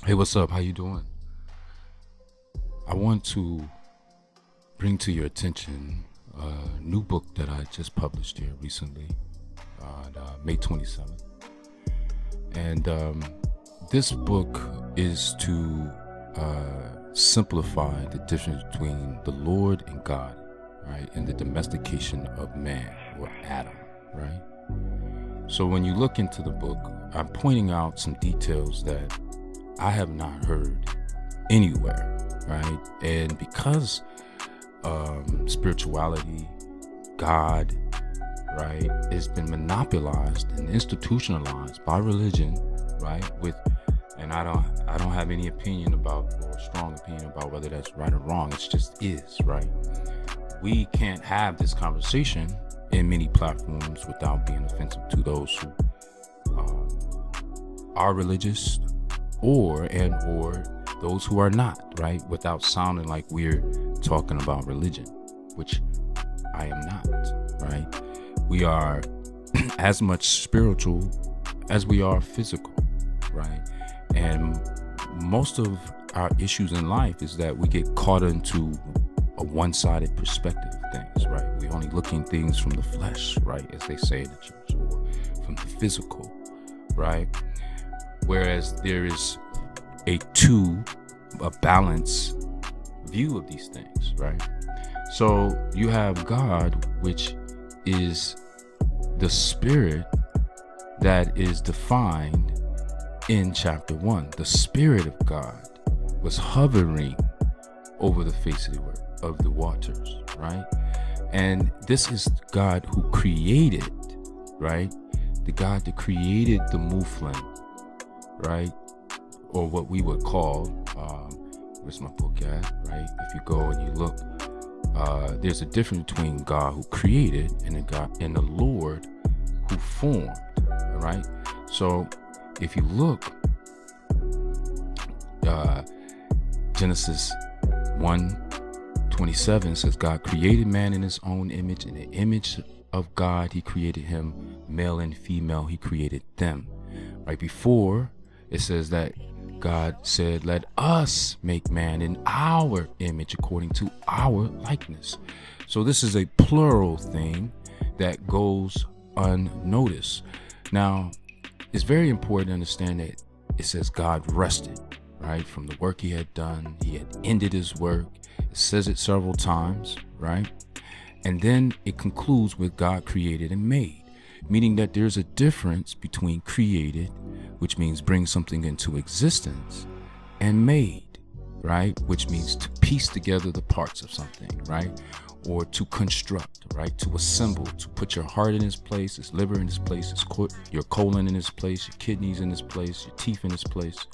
Hey, what's up? How you doing? I want to bring to your attention a new book that I just published here recently on May 27th. And this book is to simplify the difference between the Lord and God, right? And the domestication of man, or Adam, right? So when you look into the book, I'm pointing out some details that I have not heard anywhere, right? And because spirituality, God, right, has been monopolized and institutionalized by religion, right? And I don't have any opinion about, or strong opinion about, whether that's right or wrong. It just is, right? We can't have this conversation in many platforms without being offensive to those who are religious or those who are not, right? Without sounding like we're talking about religion, which I am not, right? We are as much spiritual as we are physical, right? And most of our issues in life is that we get caught into a one-sided perspective of things, right? We only looking things from the flesh, right? As they say in the church, or from the physical, right? Whereas there is a balanced view of these things, right? So you have God, which is the spirit that is defined in chapter 1. The Spirit of God was hovering over the face of the waters, right? And this is God who created, right? The God that created the movement, right? Or what we would call, where's my book at, right? If you go and you look, there's a difference between God who created and the Lord who formed, right? So if you look, Genesis 1:27 says, God created man in his own image. In the image of God, he created him, male and female, he created them. Right before, it says that God said, let us make man in our image according to our likeness. So this is a plural thing that goes unnoticed. Now, it's very important to understand that it says God rested, right? From the work he had done. He had ended his work. It says it several times, right? And then it concludes with God created and made, meaning that there's a difference between created, which means bring something into existence, and made, right? Which means to piece together the parts of something, right? Or to construct, right? To assemble, to put your heart in its place, its liver in its place, your colon in its place, your kidneys in its place, your teeth in its place,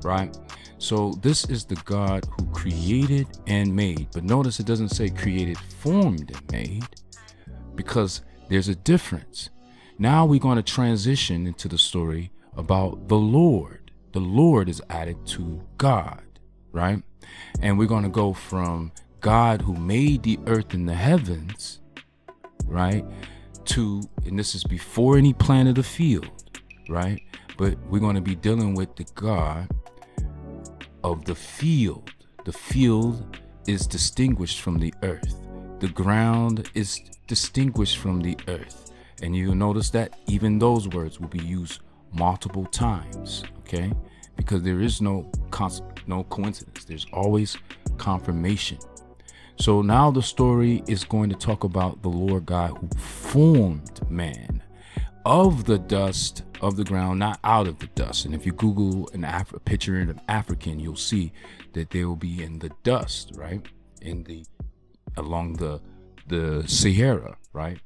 right? So this is the God who created and made. But notice it doesn't say created, formed, and made, because there's a difference. Now we're going to transition into the story about the Lord. The Lord is added to God, right? And we're going to go from God who made the earth and the heavens, right, to, and this is before any planted a field, right? But we're going to be dealing with the God of the field. The field is distinguished from the earth. The ground is distinguished from the earth. And you'll notice that even those words will be used multiple times, okay? Because there is no coincidence. There's always confirmation. So now the story is going to talk about the Lord God who formed man of the dust of the ground, not out of the dust. And if you Google a picture of an African, you'll see that they will be in the dust, right? Along the Sahara, right?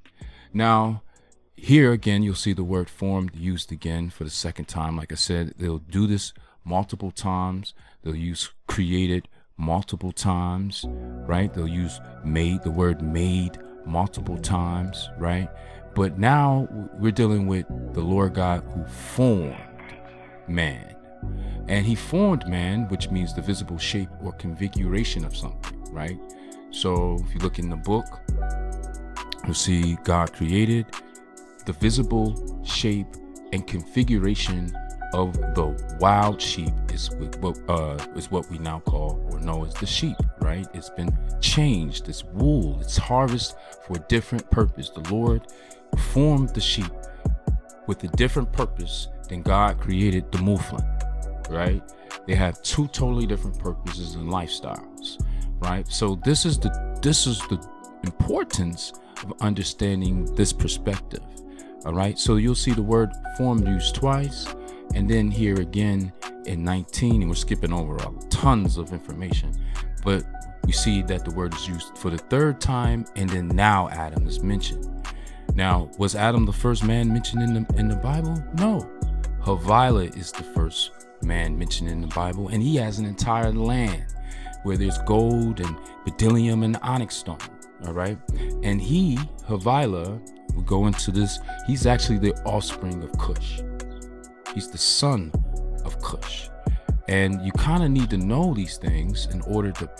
Now, here again, you'll see the word formed used again for the second time. Like I said, they'll do this multiple times. They'll use created multiple times, right? They'll use made, the word made, multiple times, right? But now we're dealing with the Lord God who formed man. And he formed man, which means the visible shape or configuration of something, right? So if you look in the book, you'll see God created the visible shape and configuration of the wild sheep is what we now call or know as the sheep, right? It's been changed. It's wool. It's harvest for a different purpose. The Lord formed the sheep with a different purpose than God created the mouflon, right? They have two totally different purposes and lifestyles, right? So this is the importance of understanding this perspective. All right, so you'll see the word formed used twice, and then here again in 19, and we're skipping over tons of information, but we see that the word is used for the third time, and then now Adam is mentioned. Now, was Adam the first man mentioned in the Bible? No. Havilah is the first man mentioned in the Bible, and he has an entire land where there's gold and bdellium and onyx stone. All right, and Havilah, we go into this, he's actually the offspring of Cush. He's the son of Cush. And you kind of need to know these things in order to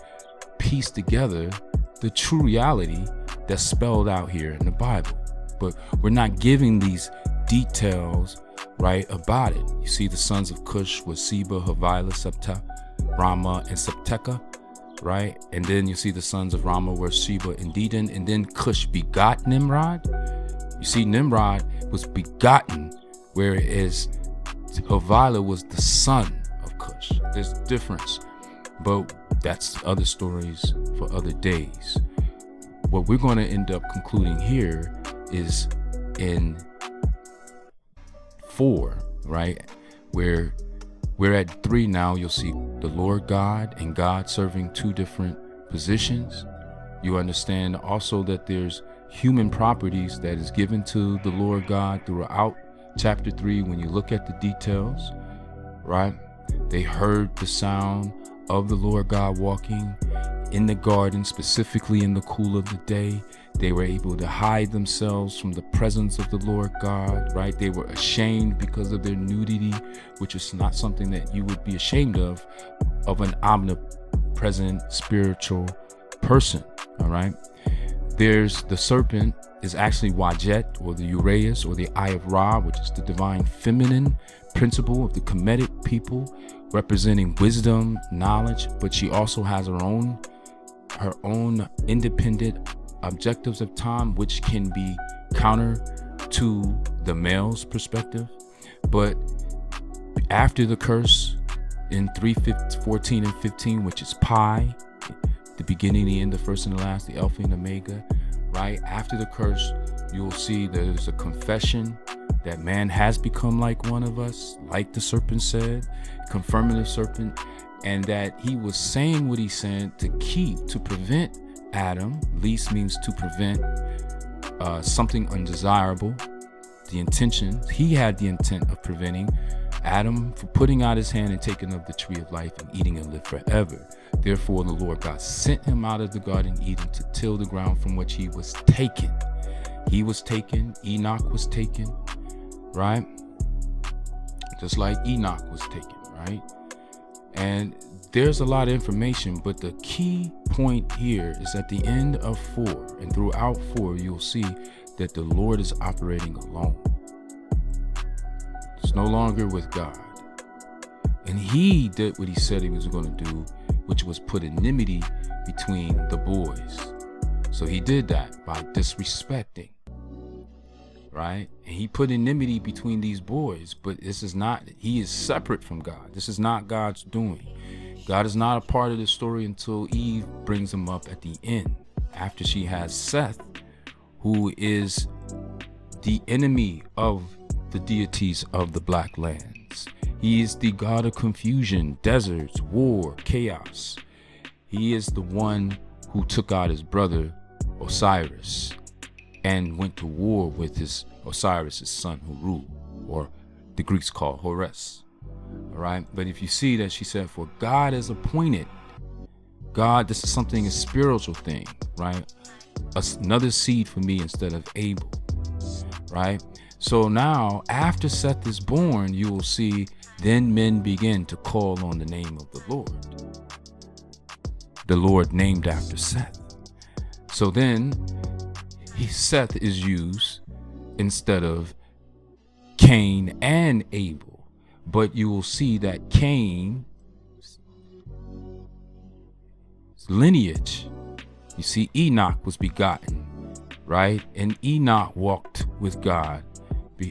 piece together the true reality that's spelled out here in the Bible. But we're not giving these details, right, about it. You see the sons of Cush were Seba, Havilah, Septa, Rama, and Septeka, right? And then you see the sons of Rama were Sheba and Dedan, and then Cush begot Nimrod. You see, Nimrod was begotten, whereas Havilah was the son of Cush. There's a difference, but that's other stories for other days. What we're going to end up concluding here is in 4, right? Where we're at 3 now. You'll see the Lord God and God serving two different positions. You understand also that there's human properties that is given to the Lord God throughout chapter 3 when you look at the details, right? They heard the sound of the Lord God walking in the garden, specifically in the cool of the day. They were able to hide themselves from the presence of the Lord God, right? They were ashamed because of their nudity, which is not something that you would be ashamed of an omnipresent spiritual person, all right? There's the serpent is actually Wajet, or the Uraeus, or the Eye of Ra, which is the divine feminine principle of the Kemetic people, representing wisdom, knowledge, but she also has her own independent objectives of time, which can be counter to the male's perspective. But after the curse in 3:14 and 15, which is Pi, the beginning, the end, the first and the last, the Alpha and Omega, right? After the curse, you'll see there's a confession that man has become like one of us, like the serpent said, confirming the serpent, and that he was saying what he said to prevent Adam. Least means to prevent something undesirable. The intention, he had the intent of preventing Adam from putting out his hand and taking of the tree of life and eating and live forever. Therefore, the Lord God sent him out of the Garden of Eden to till the ground from which he was taken. He was taken. Enoch was taken, right? Just like Enoch was taken, right? And there's a lot of information, but the key point here is at the end of 4 and throughout 4, you'll see that the Lord is operating alone. It's no longer with God. And he did what he said he was going to do, which was put enmity between the boys. So he did that by disrespecting, right? And he put enmity between these boys, but he is separate from God. This is not God's doing. God is not a part of the story until Eve brings him up at the end, after she has Seth, who is the enemy of the deities of the Black Lands. He is the god of confusion, deserts, war, chaos. He is the one who took out his brother Osiris and went to war with Osiris' son Horus, or the Greeks call Horus. All right, but if you see that she said, for God is appointed, God, this is something, a spiritual thing, right? Another seed for me instead of Abel, right? So now, after Seth is born, you will see, then men begin to call on the name of the Lord named after Seth. So then, Seth is used instead of Cain and Abel. But you will see that Cain's lineage, you see, Enoch was begotten, right? And Enoch walked with God,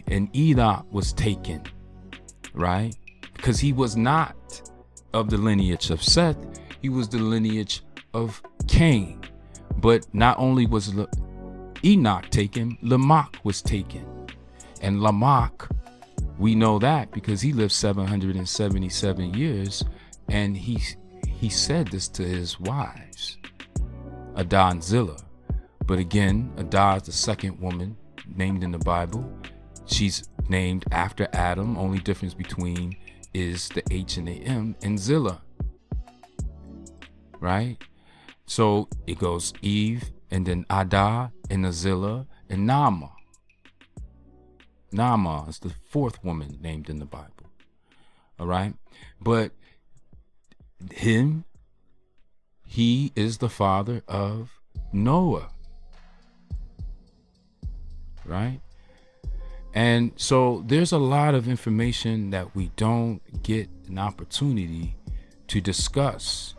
and Enoch was taken, right? Because he was not of the lineage of Seth, he was the lineage of Cain. But not only was Enoch taken, Lamech was taken. And Lamech, we know that because he lived 777 years, and he said this to his wives, Adah and Zillah. But again, Adah is the second woman named in the Bible. She's named after Adam. Only difference between is the H and the M in Zillah, right? So it goes Eve, and then Adah, and Zillah, and Naamah. Naamah is the fourth woman named in the Bible. All right, but he is the father of Noah, right? And so there's a lot of information that we don't get an opportunity to discuss.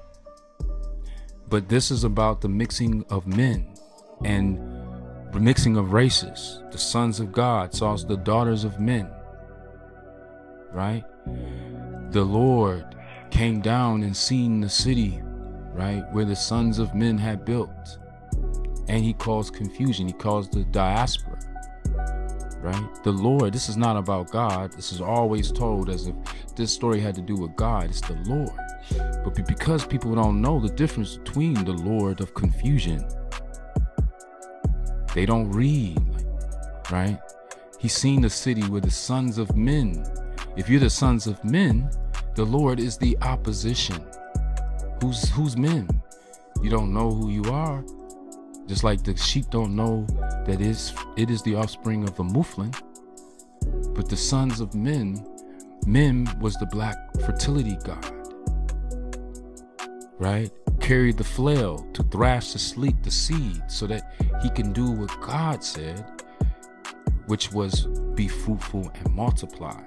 But this is about the mixing of men and the mixing of races. The sons of God saw the daughters of men, right? The Lord came down and seen the city, right, where the sons of men had built. And he caused confusion. He caused the diaspora, right? The Lord, this is not about God. This is always told as if this story had to do with God. It's the Lord. But because people don't know the difference between the Lord of confusion, they don't read, right? He's seen the city with the sons of men. If you're the sons of men, the Lord is the opposition. Who's men? You don't know who you are. Just like the sheep don't know that it is the offspring of a Muflin. But the sons of men, Mem was the black fertility god, right? Carried the flail to thrash the seed so that he can do what God said, which was be fruitful and multiply,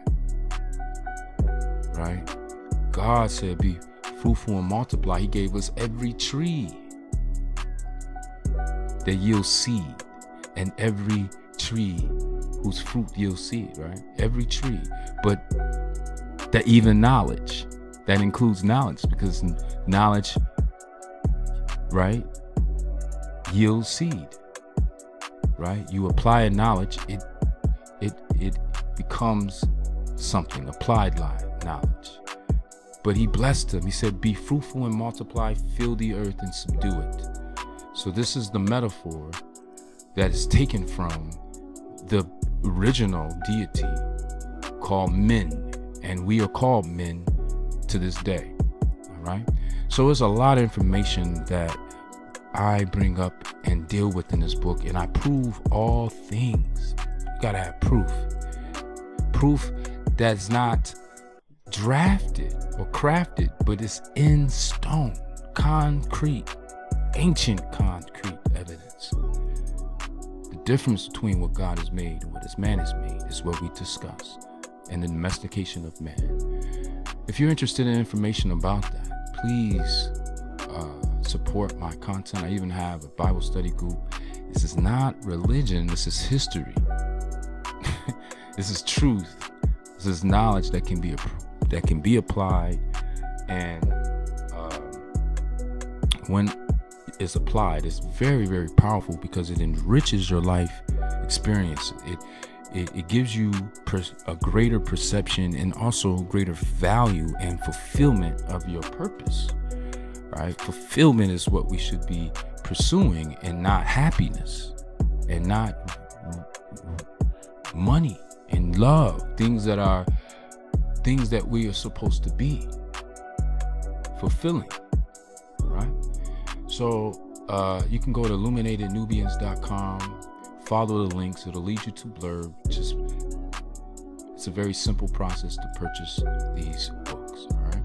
right? God said be fruitful and multiply. He gave us every tree that yields seed, and every tree whose fruit yields seed, right? Every tree. But that even knowledge, that includes knowledge, because knowledge, right, yields seed, right? You apply a knowledge, it becomes something, applied knowledge. But he blessed him. He said, be fruitful and multiply, fill the earth and subdue it. So this is the metaphor that is taken from the original deity called men, and we are called men to this day. All right. So there's a lot of information that I bring up and deal with in this book, and I prove all things. You gotta have proof that's not drafted or crafted, but it's in stone, concrete, ancient concrete evidence. The difference between what God has made and what this man has made is what we discuss, and the domestication of man. If you're interested in information about that, please support my content. I even have a Bible study group. This is not religion, this is history. This is truth. This is knowledge that can be applied, and when it's applied, it's very, very powerful because it enriches your life experience. It gives you a greater perception and also greater value and fulfillment of your purpose, right? Fulfillment is what we should be pursuing, and not happiness, and not money and love, things that we are supposed to be fulfilling, right? So you can go to illuminatednubians.com, follow the links. It'll lead you to Blurb. It's a very simple process to purchase these books. All right.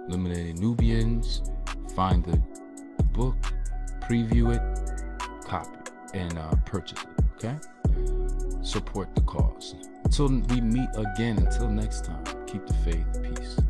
Illuminated Nubians. Find the book, preview it, copy, and purchase it. Okay. Support the cause. Until we meet again, until next time, keep the faith. Peace.